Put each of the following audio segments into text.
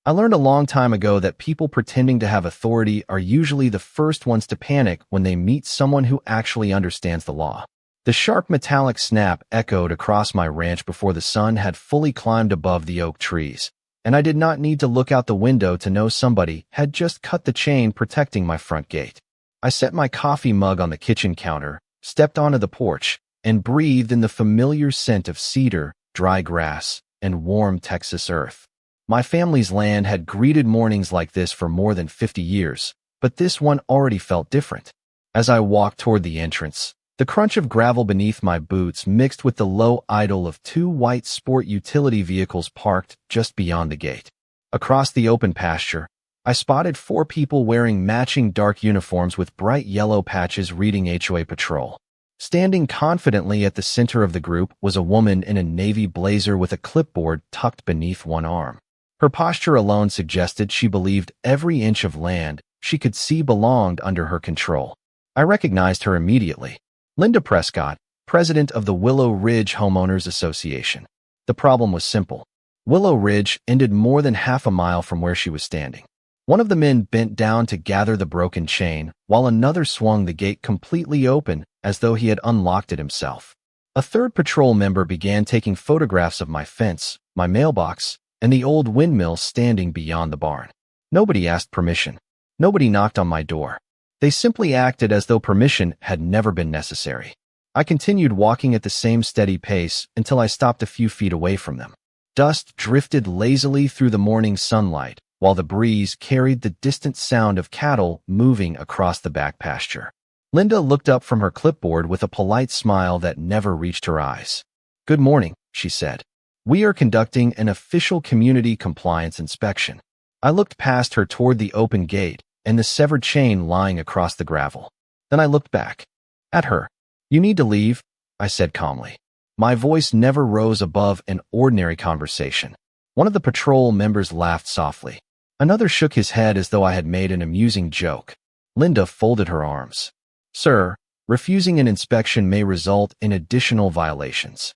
I learned a long time ago that people pretending to have authority are usually the first ones to panic when they meet someone who actually understands the law. The sharp metallic snap echoed across my ranch before the sun had fully climbed above the oak trees, and I did not need to look out the window to know somebody had just cut the chain protecting my front gate. I set my coffee mug on the kitchen counter, stepped onto the porch, and breathed in the familiar scent of cedar, dry grass, and warm Texas earth. My family's land had greeted mornings like this for more than 50 years, but this one already felt different. As I walked toward the entrance, the crunch of gravel beneath my boots mixed with the low idle of two white sport utility vehicles parked just beyond the gate. Across the open pasture, I spotted 4 people wearing matching dark uniforms with bright yellow patches reading HOA Patrol. Standing confidently at the center of the group was a woman in a navy blazer with a clipboard tucked beneath one arm. Her posture alone suggested she believed every inch of land she could see belonged under her control. I recognized her immediately. Linda Prescott, president of the Willow Ridge Homeowners Association. The problem was simple. Willow Ridge ended more than half a mile from where she was standing. One of the men bent down to gather the broken chain, while another swung the gate completely open as though he had unlocked it himself. A third patrol member began taking photographs of my fence, my mailbox, and the old windmill standing beyond the barn. Nobody asked permission. Nobody knocked on my door. They simply acted as though permission had never been necessary. I continued walking at the same steady pace until I stopped a few feet away from them. Dust drifted lazily through the morning sunlight, while the breeze carried the distant sound of cattle moving across the back pasture. Linda looked up from her clipboard with a polite smile that never reached her eyes. "Good morning," she said. "We are conducting an official community compliance inspection." I looked past her toward the open gate and the severed chain lying across the gravel. Then I looked back at her. "You need to leave," I said calmly. My voice never rose above an ordinary conversation. One of the patrol members laughed softly. Another shook his head as though I had made an amusing joke. Linda folded her arms. "Sir, refusing an inspection may result in additional violations."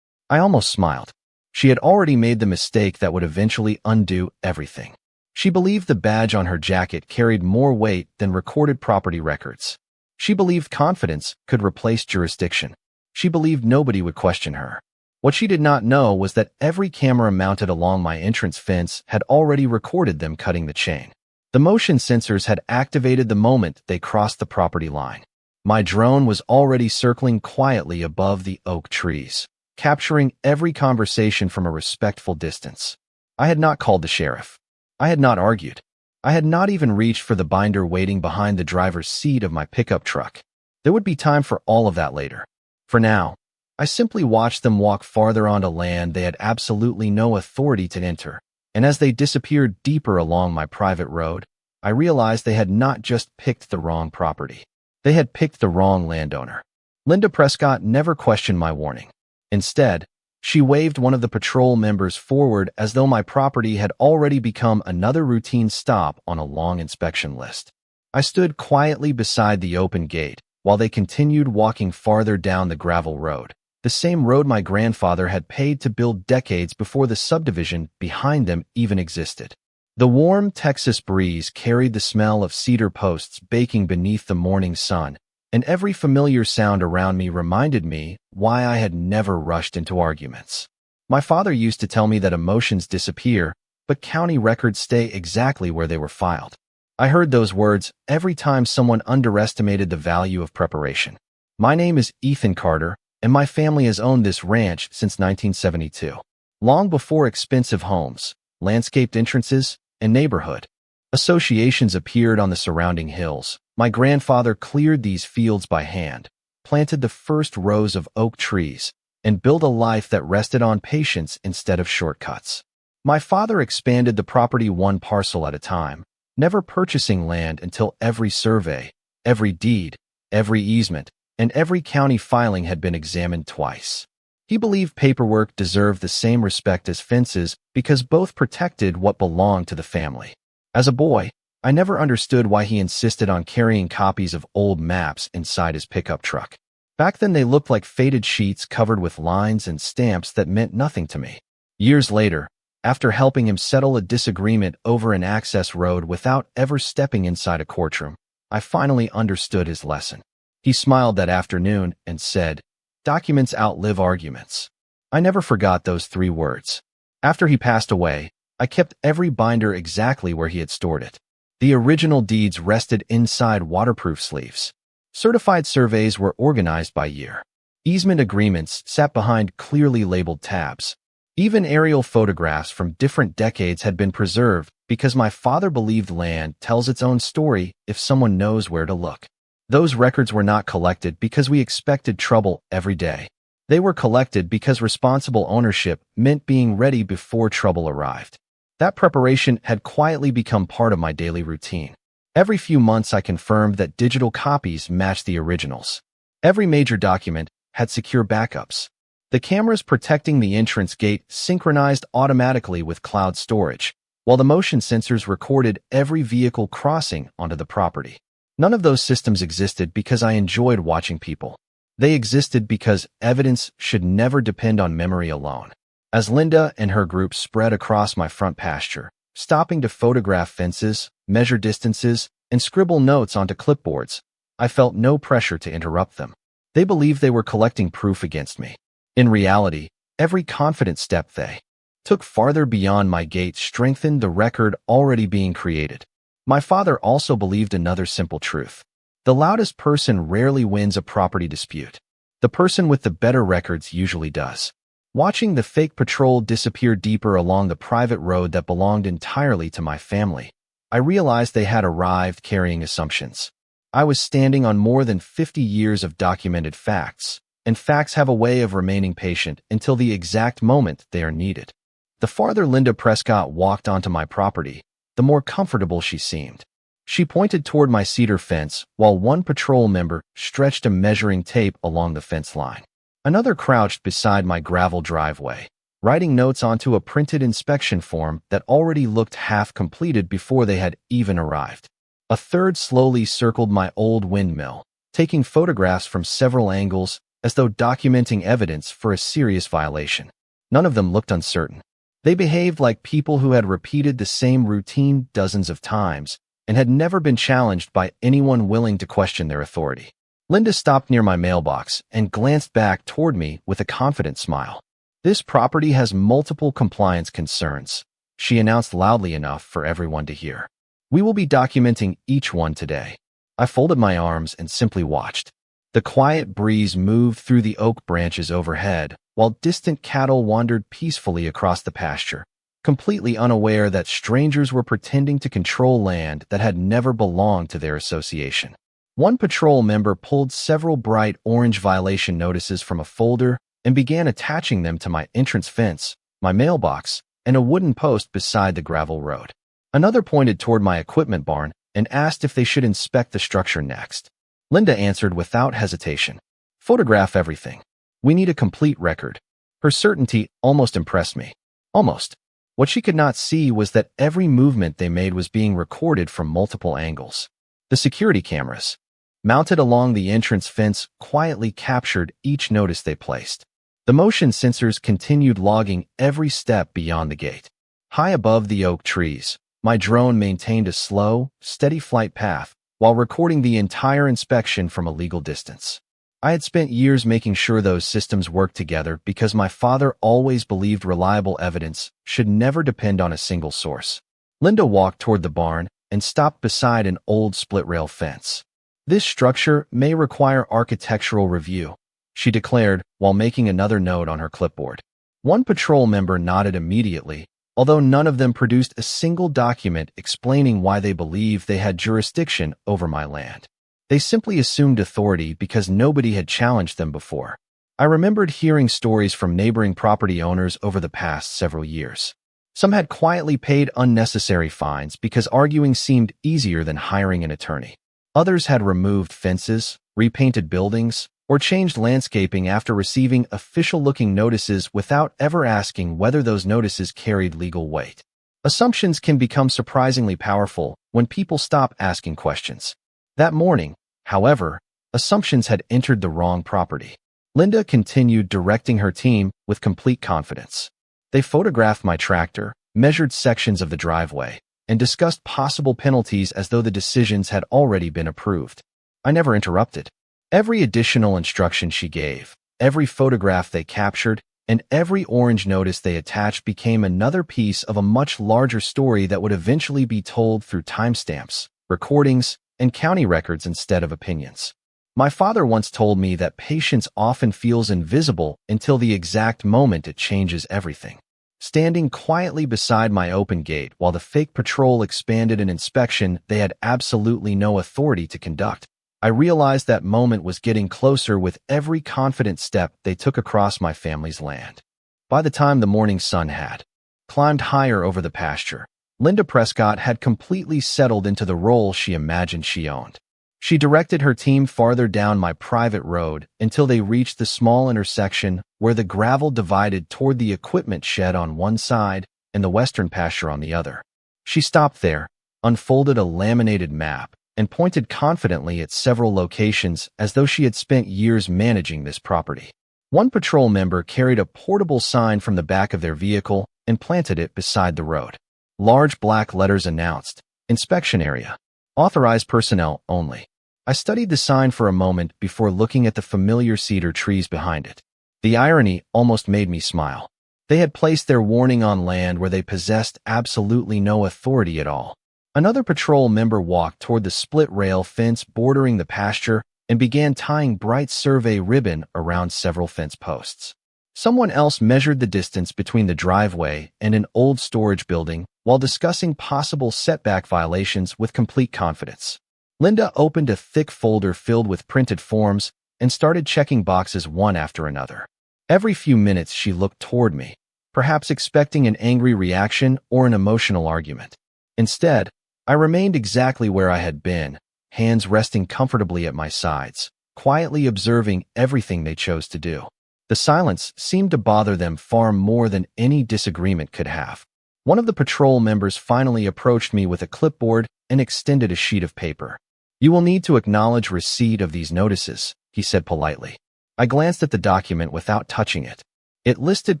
I almost smiled. She had already made the mistake that would eventually undo everything. She believed the badge on her jacket carried more weight than recorded property records. She believed confidence could replace jurisdiction. She believed nobody would question her. What she did not know was that every camera mounted along my entrance fence had already recorded them cutting the chain. The motion sensors had activated the moment they crossed the property line. My drone was already circling quietly above the oak trees, capturing every conversation from a respectful distance. I had not called the sheriff. I had not argued. I had not even reached for the binder waiting behind the driver's seat of my pickup truck. There would be time for all of that later. For now, I simply watched them walk farther onto land they had absolutely no authority to enter, and as they disappeared deeper along my private road, I realized they had not just picked the wrong property. They had picked the wrong landowner. Linda Prescott never questioned my warning. Instead, she waved one of the patrol members forward as though my property had already become another routine stop on a long inspection list. I stood quietly beside the open gate while they continued walking farther down the gravel road, the same road my grandfather had paid to build decades before the subdivision behind them even existed. The warm Texas breeze carried the smell of cedar posts baking beneath the morning sun, and every familiar sound around me reminded me why I had never rushed into arguments. My father used to tell me that emotions disappear, but county records stay exactly where they were filed. I heard those words every time someone underestimated the value of preparation. My name is Ethan Carter, and my family has owned this ranch since 1972. Long before expensive homes, landscaped entrances, and neighborhood associations appeared on the surrounding hills, my grandfather cleared these fields by hand, planted the first rows of oak trees, and built a life that rested on patience instead of shortcuts. My father expanded the property one parcel at a time, never purchasing land until every survey, every deed, every easement, and every county filing had been examined twice. He believed paperwork deserved the same respect as fences because both protected what belonged to the family. As a boy, I never understood why he insisted on carrying copies of old maps inside his pickup truck. Back then they looked like faded sheets covered with lines and stamps that meant nothing to me. Years later, After helping him settle a disagreement over an access road without ever stepping inside a courtroom, I finally understood his lesson. He smiled that afternoon and said, "Documents outlive arguments." I never forgot those 3 words. After he passed away, I kept every binder exactly where he had stored it. The original deeds rested inside waterproof sleeves. Certified surveys were organized by year. Easement agreements sat behind clearly labeled tabs. Even aerial photographs from different decades had been preserved because my father believed land tells its own story if someone knows where to look. Those records were not collected because we expected trouble every day. They were collected because responsible ownership meant being ready before trouble arrived. That preparation had quietly become part of my daily routine. Every few months I confirmed that digital copies matched the originals. Every major document had secure backups. The cameras protecting the entrance gate synchronized automatically with cloud storage, while the motion sensors recorded every vehicle crossing onto the property. None of those systems existed because I enjoyed watching people. They existed because evidence should never depend on memory alone. As Linda and her group spread across my front pasture, stopping to photograph fences, measure distances, and scribble notes onto clipboards, I felt no pressure to interrupt them. They believed they were collecting proof against me. In reality, every confident step they took farther beyond my gate strengthened the record already being created. My father also believed another simple truth. The loudest person rarely wins a property dispute. The person with the better records usually does. Watching the fake patrol disappear deeper along the private road that belonged entirely to my family, I realized they had arrived carrying assumptions. I was standing on more than 50 years of documented facts, and facts have a way of remaining patient until the exact moment they are needed. The farther Linda Prescott walked onto my property, the more comfortable she seemed. She pointed toward my cedar fence while one patrol member stretched a measuring tape along the fence line. Another crouched beside my gravel driveway, writing notes onto a printed inspection form that already looked half completed before they had even arrived. A third slowly circled my old windmill, taking photographs from several angles as though documenting evidence for a serious violation. None of them looked uncertain. They behaved like people who had repeated the same routine dozens of times and had never been challenged by anyone willing to question their authority. Linda stopped near my mailbox and glanced back toward me with a confident smile. "This property has multiple compliance concerns," she announced loudly enough for everyone to hear. "We will be documenting each one today." I folded my arms and simply watched. The quiet breeze moved through the oak branches overhead, while distant cattle wandered peacefully across the pasture, completely unaware that strangers were pretending to control land that had never belonged to their association. One patrol member pulled several bright orange violation notices from a folder and began attaching them to my entrance fence, my mailbox, and a wooden post beside the gravel road. Another pointed toward my equipment barn and asked if they should inspect the structure next. Linda answered without hesitation, "Photograph everything. We need a complete record." Her certainty almost impressed me. Almost. What she could not see was that every movement they made was being recorded from multiple angles. The security cameras, mounted along the entrance fence, quietly captured each notice they placed. The motion sensors continued logging every step beyond the gate. High above the oak trees, my drone maintained a slow, steady flight path while recording the entire inspection from a legal distance. I had spent years making sure those systems worked together because my father always believed reliable evidence should never depend on a single source. Linda walked toward the barn and stopped beside an old split-rail fence. "This structure may require architectural review," she declared while making another note on her clipboard. One patrol member nodded immediately, although none of them produced a single document explaining why they believed they had jurisdiction over my land. They simply assumed authority because nobody had challenged them before. I remembered hearing stories from neighboring property owners over the past several years. Some had quietly paid unnecessary fines because arguing seemed easier than hiring an attorney. Others had removed fences, repainted buildings, or changed landscaping after receiving official-looking notices without ever asking whether those notices carried legal weight. Assumptions can become surprisingly powerful when people stop asking questions. That morning, however, assumptions had entered the wrong property. Linda continued directing her team with complete confidence. They photographed my tractor, measured sections of the driveway, and discussed possible penalties as though the decisions had already been approved. I never interrupted. Every additional instruction she gave, every photograph they captured, and every orange notice they attached became another piece of a much larger story that would eventually be told through timestamps, recordings, and county records instead of opinions. My father once told me that patience often feels invisible until the exact moment it changes everything. Standing quietly beside my open gate while the fake patrol expanded an inspection they had absolutely no authority to conduct, I realized that moment was getting closer with every confident step they took across my family's land. By the time the morning sun had climbed higher over the pasture, Linda Prescott had completely settled into the role she imagined she owned. She directed her team farther down my private road until they reached the small intersection where the gravel divided toward the equipment shed on one side and the western pasture on the other. She stopped there, unfolded a laminated map, and pointed confidently at several locations as though she had spent years managing this property. One patrol member carried a portable sign from the back of their vehicle and planted it beside the road. Large black letters announced, "Inspection Area. Authorized personnel only." I studied the sign for a moment before looking at the familiar cedar trees behind it. The irony almost made me smile. They had placed their warning on land where they possessed absolutely no authority at all. Another patrol member walked toward the split-rail fence bordering the pasture and began tying bright survey ribbon around several fence posts. Someone else measured the distance between the driveway and an old storage building while discussing possible setback violations with complete confidence. Linda opened a thick folder filled with printed forms and started checking boxes one after another. Every few minutes she looked toward me, perhaps expecting an angry reaction or an emotional argument. Instead, I remained exactly where I had been, hands resting comfortably at my sides, quietly observing everything they chose to do. The silence seemed to bother them far more than any disagreement could have. One of the patrol members finally approached me with a clipboard and extended a sheet of paper. "You will need to acknowledge receipt of these notices," he said politely. I glanced at the document without touching it. It listed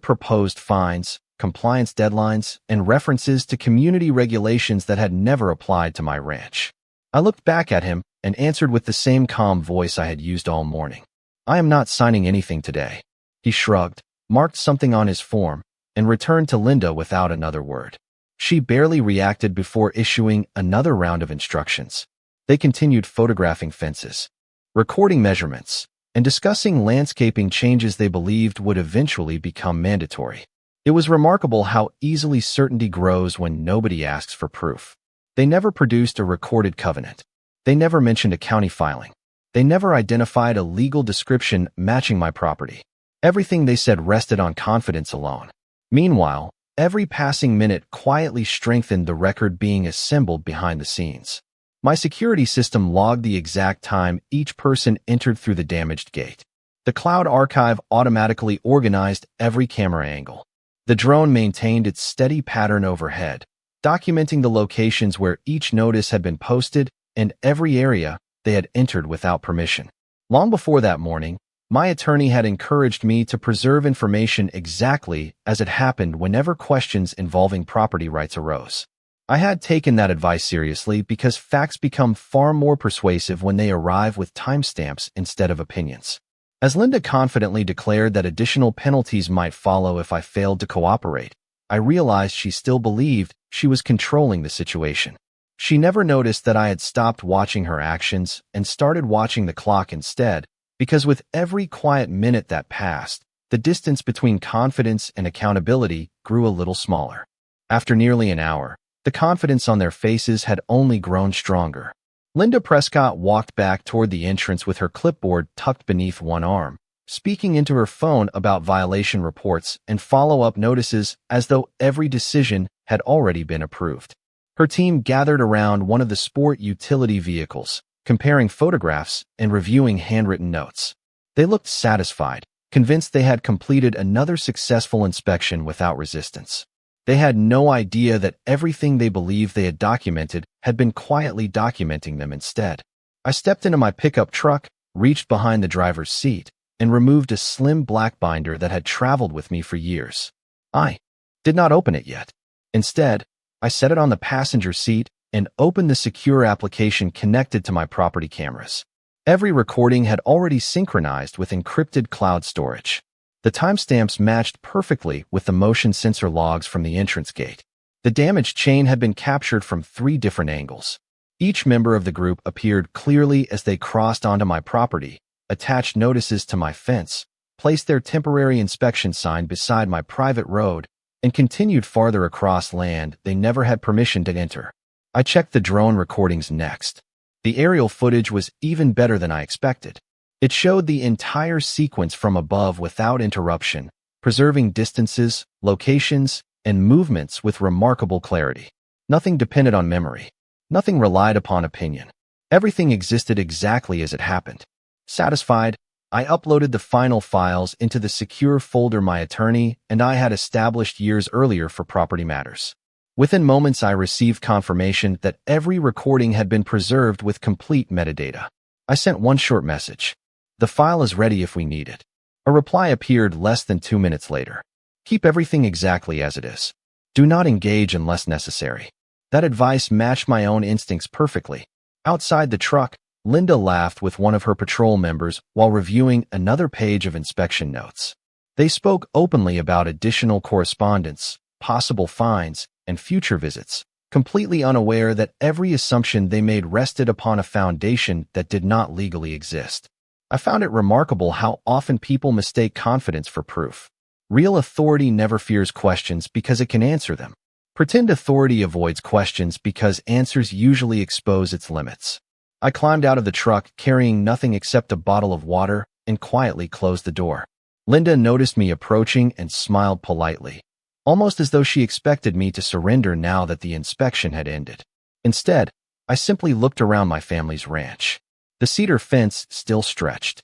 proposed fines, compliance deadlines, and references to community regulations that had never applied to my ranch. I looked back at him and answered with the same calm voice I had used all morning. "I am not signing anything today." He shrugged, marked something on his form, and returned to Linda without another word. She barely reacted before issuing another round of instructions. They continued photographing fences, recording measurements, and discussing landscaping changes they believed would eventually become mandatory. It was remarkable how easily certainty grows when nobody asks for proof. They never produced a recorded covenant. They never mentioned a county filing. They never identified a legal description matching my property. Everything they said rested on confidence alone. Meanwhile, every passing minute quietly strengthened the record being assembled behind the scenes. My security system logged the exact time each person entered through the damaged gate. The cloud archive automatically organized every camera angle. The drone maintained its steady pattern overhead, documenting the locations where each notice had been posted and every area they had entered without permission. Long before that morning, my attorney had encouraged me to preserve information exactly as it happened whenever questions involving property rights arose. I had taken that advice seriously because facts become far more persuasive when they arrive with timestamps instead of opinions. As Linda confidently declared that additional penalties might follow if I failed to cooperate, I realized she still believed she was controlling the situation. She never noticed that I had stopped watching her actions and started watching the clock instead, because with every quiet minute that passed, the distance between confidence and accountability grew a little smaller. After nearly an hour, the confidence on their faces had only grown stronger. Linda Prescott walked back toward the entrance with her clipboard tucked beneath one arm, speaking into her phone about violation reports and follow-up notices as though every decision had already been approved. Her team gathered around one of the sport utility vehicles, comparing photographs and reviewing handwritten notes. They looked satisfied, convinced they had completed another successful inspection without resistance. They had no idea that everything they believed they had documented had been quietly documenting them instead. I stepped into my pickup truck, reached behind the driver's seat, and removed a slim black binder that had traveled with me for years. I did not open it yet. Instead, I set it on the passenger seat and opened the secure application connected to my property cameras. Every recording had already synchronized with encrypted cloud storage. The timestamps matched perfectly with the motion sensor logs from the entrance gate. The damaged chain had been captured from 3 different angles. Each member of the group appeared clearly as they crossed onto my property, attached notices to my fence, placed their temporary inspection sign beside my private road, and continued farther across land they never had permission to enter. I checked the drone recordings next. The aerial footage was even better than I expected. It showed the entire sequence from above without interruption, preserving distances, locations, and movements with remarkable clarity. Nothing depended on memory. Nothing relied upon opinion. Everything existed exactly as it happened. Satisfied, I uploaded the final files into the secure folder my attorney and I had established years earlier for property matters. Within moments, I received confirmation that every recording had been preserved with complete metadata. I sent one short message. The file is ready if we need it. A reply appeared less than 2 minutes later. Keep everything exactly as it is. Do not engage unless necessary. That advice matched my own instincts perfectly. Outside the truck, Linda laughed with one of her patrol members while reviewing another page of inspection notes. They spoke openly about additional correspondence, possible fines, and future visits, completely unaware that every assumption they made rested upon a foundation that did not legally exist. I found it remarkable how often people mistake confidence for proof. Real authority never fears questions because it can answer them. Pretend authority avoids questions because answers usually expose its limits. I climbed out of the truck carrying nothing except a bottle of water and quietly closed the door. Linda noticed me approaching and smiled politely, almost as though she expected me to surrender now that the inspection had ended. Instead, I simply looked around my family's ranch. The cedar fence still stretched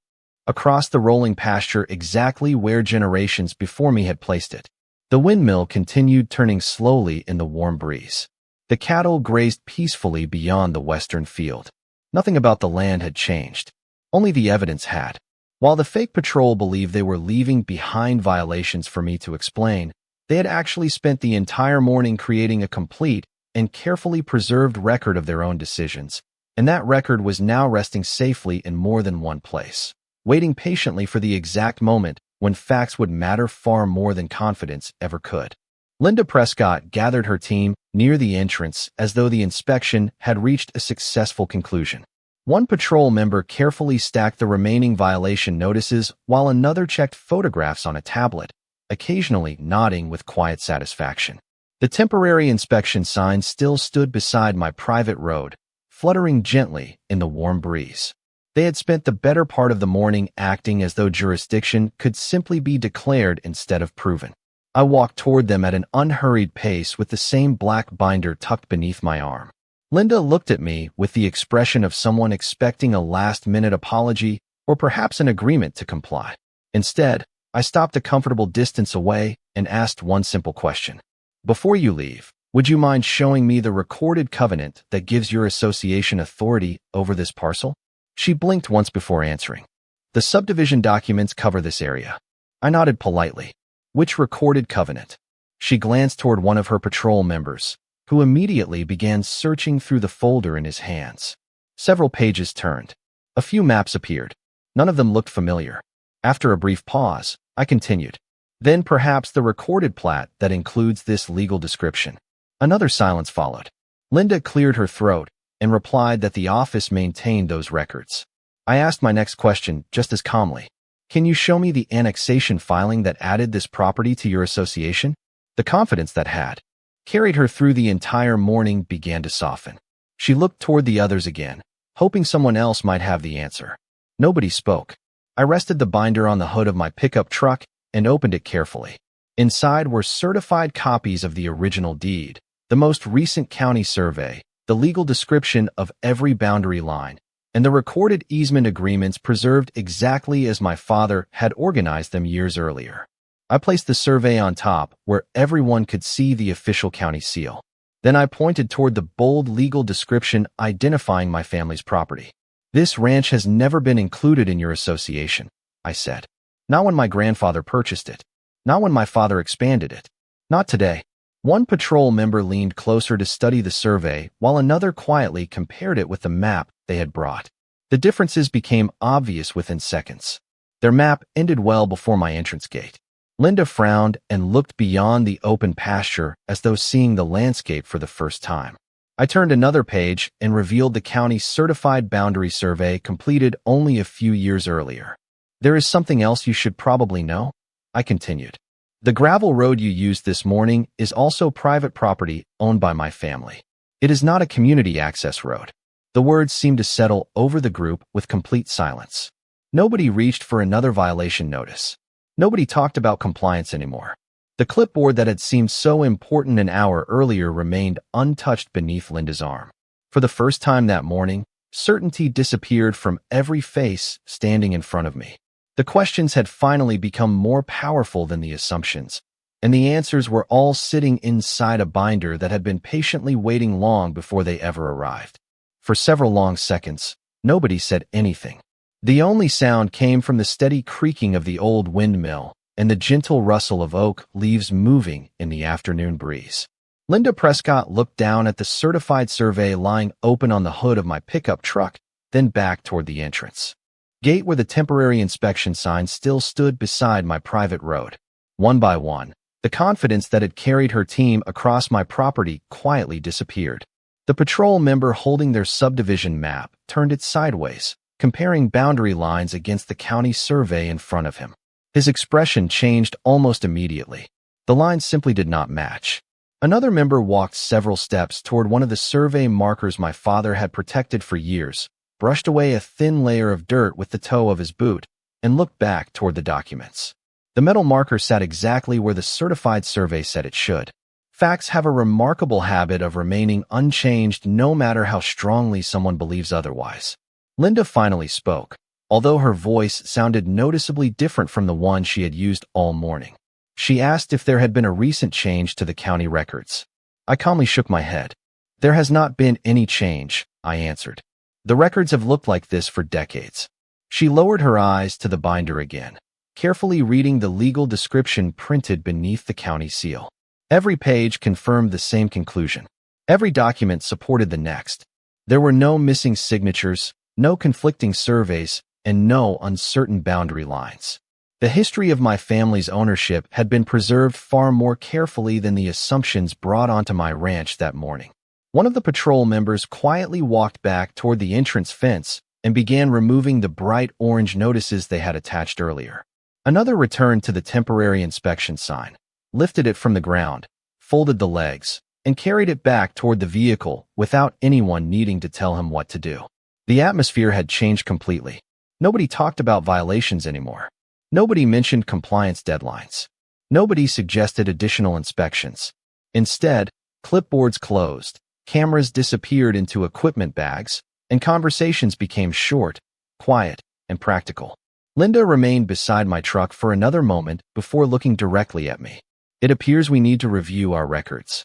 across the rolling pasture exactly where generations before me had placed it. The windmill continued turning slowly in the warm breeze. The cattle grazed peacefully beyond the western field. Nothing about the land had changed. Only the evidence had. While the fake patrol believed they were leaving behind violations for me to explain, they had actually spent the entire morning creating a complete and carefully preserved record of their own decisions, and that record was now resting safely in more than one place, waiting patiently for the exact moment when facts would matter far more than confidence ever could. Linda Prescott gathered her team near the entrance as though the inspection had reached a successful conclusion. One patrol member carefully stacked the remaining violation notices while another checked photographs on a tablet, occasionally nodding with quiet satisfaction. The temporary inspection sign still stood beside my private road, fluttering gently in the warm breeze. They had spent the better part of the morning acting as though jurisdiction could simply be declared instead of proven. I walked toward them at an unhurried pace with the same black binder tucked beneath my arm. Linda looked at me with the expression of someone expecting a last-minute apology or perhaps an agreement to comply. Instead, I stopped a comfortable distance away and asked one simple question. Before you leave, would you mind showing me the recorded covenant that gives your association authority over this parcel? She blinked once before answering. The subdivision documents cover this area. I nodded politely. Which recorded covenant? She glanced toward one of her patrol members, who immediately began searching through the folder in his hands. Several pages turned. A few maps appeared. None of them looked familiar. After a brief pause, I continued. Then perhaps the recorded plat that includes this legal description. Another silence followed. Linda cleared her throat and replied that the office maintained those records. I asked my next question just as calmly. Can you show me the annexation filing that added this property to your association? The confidence that had carried her through the entire morning began to soften. She looked toward the others again, hoping someone else might have the answer. Nobody spoke. I rested the binder on the hood of my pickup truck and opened it carefully. Inside were certified copies of the original deed, the most recent county survey, the legal description of every boundary line, and the recorded easement agreements preserved exactly as my father had organized them years earlier. I placed the survey on top where everyone could see the official county seal. Then I pointed toward the bold legal description identifying my family's property. This ranch has never been included in your association, I said. Not when my grandfather purchased it. Not when my father expanded it. Not today. One patrol member leaned closer to study the survey, while another quietly compared it with the map they had brought. The differences became obvious within seconds. Their map ended well before my entrance gate. Linda frowned and looked beyond the open pasture as though seeing the landscape for the first time. I turned another page and revealed the county's certified boundary survey completed only a few years earlier. There is something else you should probably know, I continued. The gravel road you used this morning is also private property owned by my family. It is not a community access road. The words seemed to settle over the group with complete silence. Nobody reached for another violation notice. Nobody talked about compliance anymore. The clipboard that had seemed so important an hour earlier remained untouched beneath Linda's arm. For the first time that morning, certainty disappeared from every face standing in front of me. The questions had finally become more powerful than the assumptions, and the answers were all sitting inside a binder that had been patiently waiting long before they ever arrived. For several long seconds, nobody said anything. The only sound came from the steady creaking of the old windmill and the gentle rustle of oak leaves moving in the afternoon breeze. Linda Prescott looked down at the certified survey lying open on the hood of my pickup truck, then back toward the entrance gate where the temporary inspection sign still stood beside my private road. One by one, the confidence that had carried her team across my property quietly disappeared. The patrol member holding their subdivision map turned it sideways, comparing boundary lines against the county survey in front of him. His expression changed almost immediately. The lines simply did not match. Another member walked several steps toward one of the survey markers my father had protected for years, brushed away a thin layer of dirt with the toe of his boot, and looked back toward the documents. The metal marker sat exactly where the certified survey said it should. Facts have a remarkable habit of remaining unchanged no matter how strongly someone believes otherwise. Linda finally spoke, although her voice sounded noticeably different from the one she had used all morning. She asked if there had been a recent change to the county records. I calmly shook my head. There has not been any change, I answered. The records have looked like this for decades. She lowered her eyes to the binder again, carefully reading the legal description printed beneath the county seal. Every page confirmed the same conclusion. Every document supported the next. There were no missing signatures, no conflicting surveys, and no uncertain boundary lines. The history of my family's ownership had been preserved far more carefully than the assumptions brought onto my ranch that morning. One of the patrol members quietly walked back toward the entrance fence and began removing the bright orange notices they had attached earlier. Another returned to the temporary inspection sign, lifted it from the ground, folded the legs, and carried it back toward the vehicle without anyone needing to tell him what to do. The atmosphere had changed completely. Nobody talked about violations anymore. Nobody mentioned compliance deadlines. Nobody suggested additional inspections. Instead, clipboards closed, cameras disappeared into equipment bags, and conversations became short, quiet, and practical. Linda remained beside my truck for another moment before looking directly at me. It appears we need to review our records,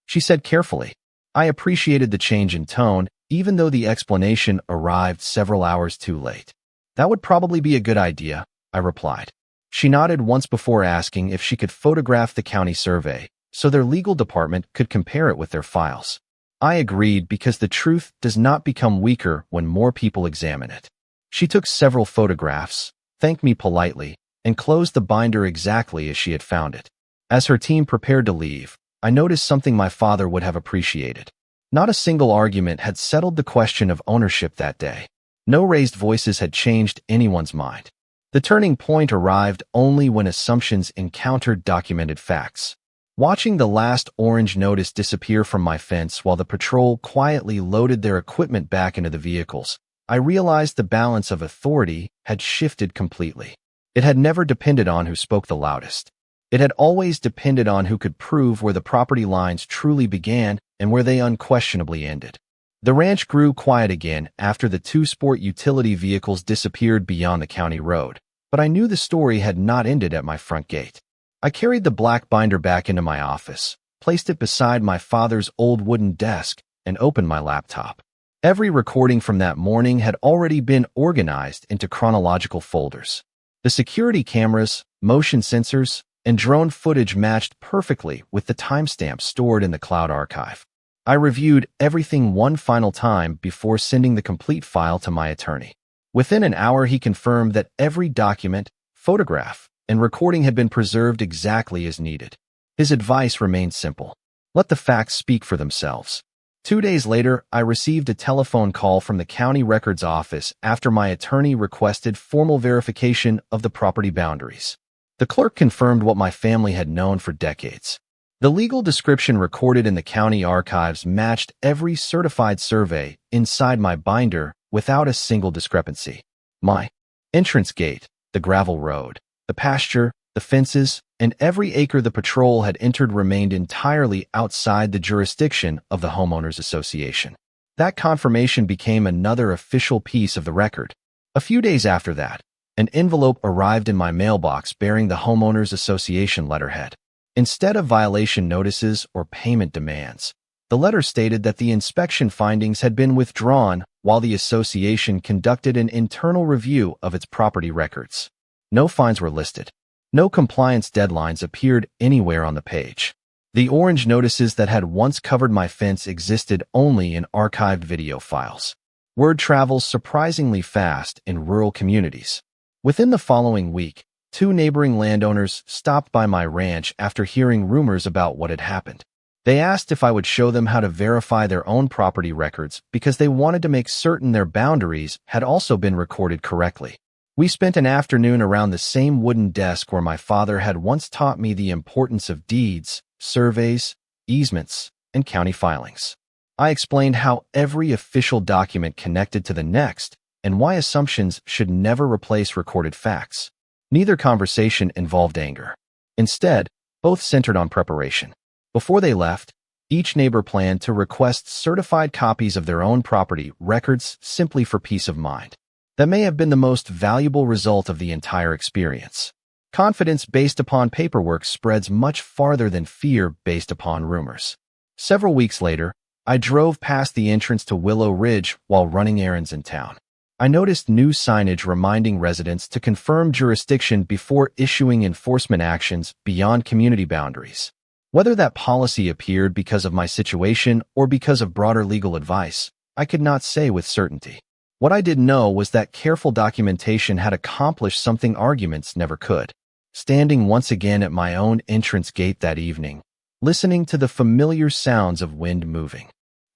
she said carefully. I appreciated the change in tone, even though the explanation arrived several hours too late. That would probably be a good idea, I replied. She nodded once before asking if she could photograph the county survey, so their legal department could compare it with their files. I agreed because the truth does not become weaker when more people examine it. She took several photographs, thanked me politely, and closed the binder exactly as she had found it. As her team prepared to leave, I noticed something my father would have appreciated. Not a single argument had settled the question of ownership that day. No raised voices had changed anyone's mind. The turning point arrived only when assumptions encountered documented facts. Watching the last orange notice disappear from my fence while the patrol quietly loaded their equipment back into the vehicles, I realized the balance of authority had shifted completely. It had never depended on who spoke the loudest. It had always depended on who could prove where the property lines truly began and where they unquestionably ended. The ranch grew quiet again after the two sport utility vehicles disappeared beyond the county road, but I knew the story had not ended at my front gate. I carried the black binder back into my office, placed it beside my father's old wooden desk, and opened my laptop. Every recording from that morning had already been organized into chronological folders. The security cameras, motion sensors, and drone footage matched perfectly with the timestamp stored in the cloud archive. I reviewed everything one final time before sending the complete file to my attorney. Within an hour, he confirmed that every document, photograph, and recording had been preserved exactly as needed. His advice remained simple: let the facts speak for themselves. 2 days later, I received a telephone call from the county records office after my attorney requested formal verification of the property boundaries. The clerk confirmed what my family had known for decades. The legal description recorded in the county archives matched every certified survey inside my binder without a single discrepancy. My entrance gate, the gravel road, the pasture, the fences, and every acre the patrol had entered remained entirely outside the jurisdiction of the homeowners association. That confirmation became another official piece of the record. A few days after that, an envelope arrived in my mailbox bearing the homeowners association letterhead. Instead of violation notices or payment demands, the letter stated that the inspection findings had been withdrawn while the association conducted an internal review of its property records. No fines were listed. No compliance deadlines appeared anywhere on the page. The orange notices that had once covered my fence existed only in archived video files. Word travels surprisingly fast in rural communities. Within the following week, 2 neighboring landowners stopped by my ranch after hearing rumors about what had happened. They asked if I would show them how to verify their own property records because they wanted to make certain their boundaries had also been recorded correctly. We spent an afternoon around the same wooden desk where my father had once taught me the importance of deeds, surveys, easements, and county filings. I explained how every official document connected to the next and why assumptions should never replace recorded facts. Neither conversation involved anger. Instead, both centered on preparation. Before they left, each neighbor planned to request certified copies of their own property records simply for peace of mind. That may have been the most valuable result of the entire experience. Confidence based upon paperwork spreads much farther than fear based upon rumors. Several weeks later, I drove past the entrance to Willow Ridge while running errands in town. I noticed new signage reminding residents to confirm jurisdiction before issuing enforcement actions beyond community boundaries. Whether that policy appeared because of my situation or because of broader legal advice, I could not say with certainty. What I did know was that careful documentation had accomplished something arguments never could. Standing once again at my own entrance gate that evening, listening to the familiar sounds of wind moving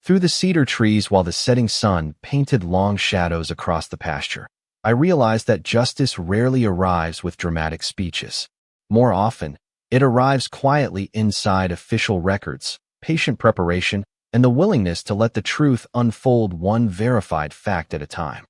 through the cedar trees while the setting sun painted long shadows across the pasture, I realized that justice rarely arrives with dramatic speeches. More often, it arrives quietly inside official records, patient preparation, and the willingness to let the truth unfold one verified fact at a time.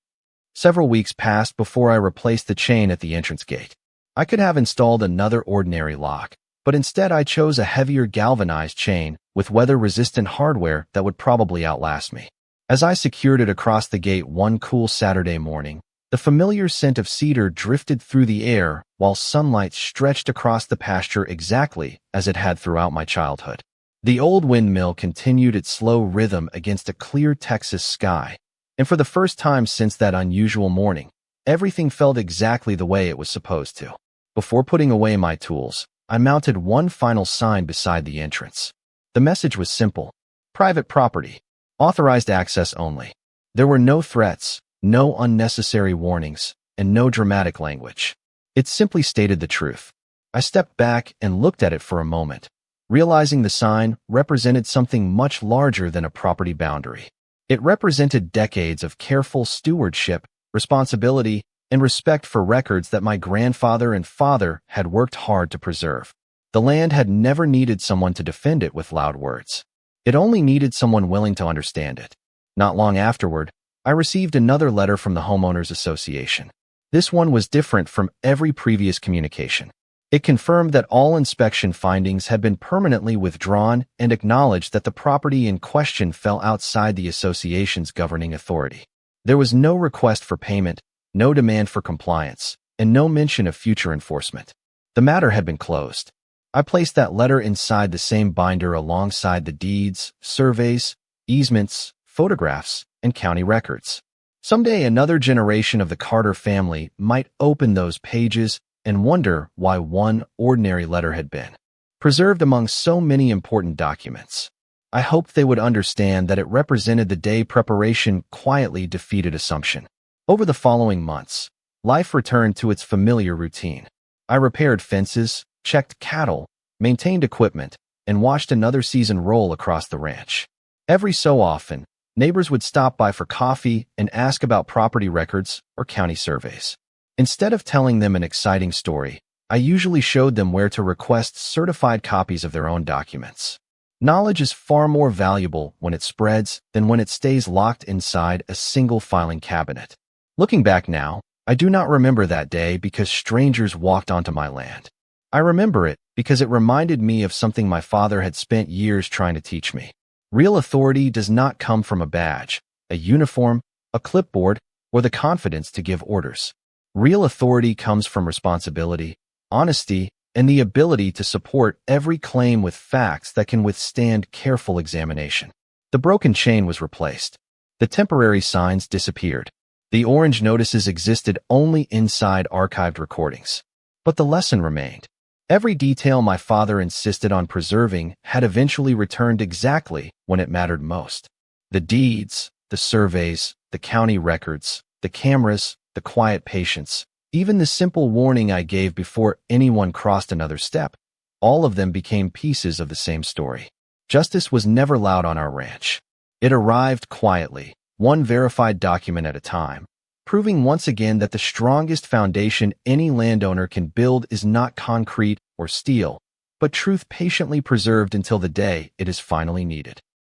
Several weeks passed before I replaced the chain at the entrance gate. I could have installed another ordinary lock, but instead I chose a heavier galvanized chain with weather-resistant hardware that would probably outlast me. As I secured it across the gate one cool Saturday morning, the familiar scent of cedar drifted through the air while sunlight stretched across the pasture exactly as it had throughout my childhood. The old windmill continued its slow rhythm against a clear Texas sky, and for the first time since that unusual morning, everything felt exactly the way it was supposed to. Before putting away my tools, I mounted one final sign beside the entrance. The message was simple: private property, authorized access only. There were no threats, no unnecessary warnings, and no dramatic language. It simply stated the truth. I stepped back and looked at it for a moment, realizing the sign represented something much larger than a property boundary. It represented decades of careful stewardship, responsibility, and respect for records that my grandfather and father had worked hard to preserve. The land had never needed someone to defend it with loud words. It only needed someone willing to understand it. Not long afterward, I received another letter from the Homeowners Association. This one was different from every previous communication. It confirmed that all inspection findings had been permanently withdrawn and acknowledged that the property in question fell outside the association's governing authority. There was no request for payment, no demand for compliance, and no mention of future enforcement. The matter had been closed. I placed that letter inside the same binder alongside the deeds, surveys, easements, photographs, and county records. Someday another generation of the Carter family might open those pages and wonder why one ordinary letter had been preserved among so many important documents. I hoped they would understand that it represented the day preparation quietly defeated assumption. Over the following months, life returned to its familiar routine. I repaired fences, checked cattle, maintained equipment, and watched another season roll across the ranch. Every so often, neighbors would stop by for coffee and ask about property records or county surveys. Instead of telling them an exciting story, I usually showed them where to request certified copies of their own documents. Knowledge is far more valuable when it spreads than when it stays locked inside a single filing cabinet. Looking back now, I do not remember that day because strangers walked onto my land. I remember it because it reminded me of something my father had spent years trying to teach me. Real authority does not come from a badge, a uniform, a clipboard, or the confidence to give orders. Real authority comes from responsibility, honesty, and the ability to support every claim with facts that can withstand careful examination. The broken chain was replaced. The temporary signs disappeared. The orange notices existed only inside archived recordings. But the lesson remained. Every detail my father insisted on preserving had eventually returned exactly when it mattered most. The deeds, the surveys, the county records, the cameras, the quiet patience, even the simple warning I gave before anyone crossed another step, all of them became pieces of the same story. Justice was never loud on our ranch. It arrived quietly, one verified document at a time, proving once again that the strongest foundation any landowner can build is not concrete or steel, but truth patiently preserved until the day it is finally needed.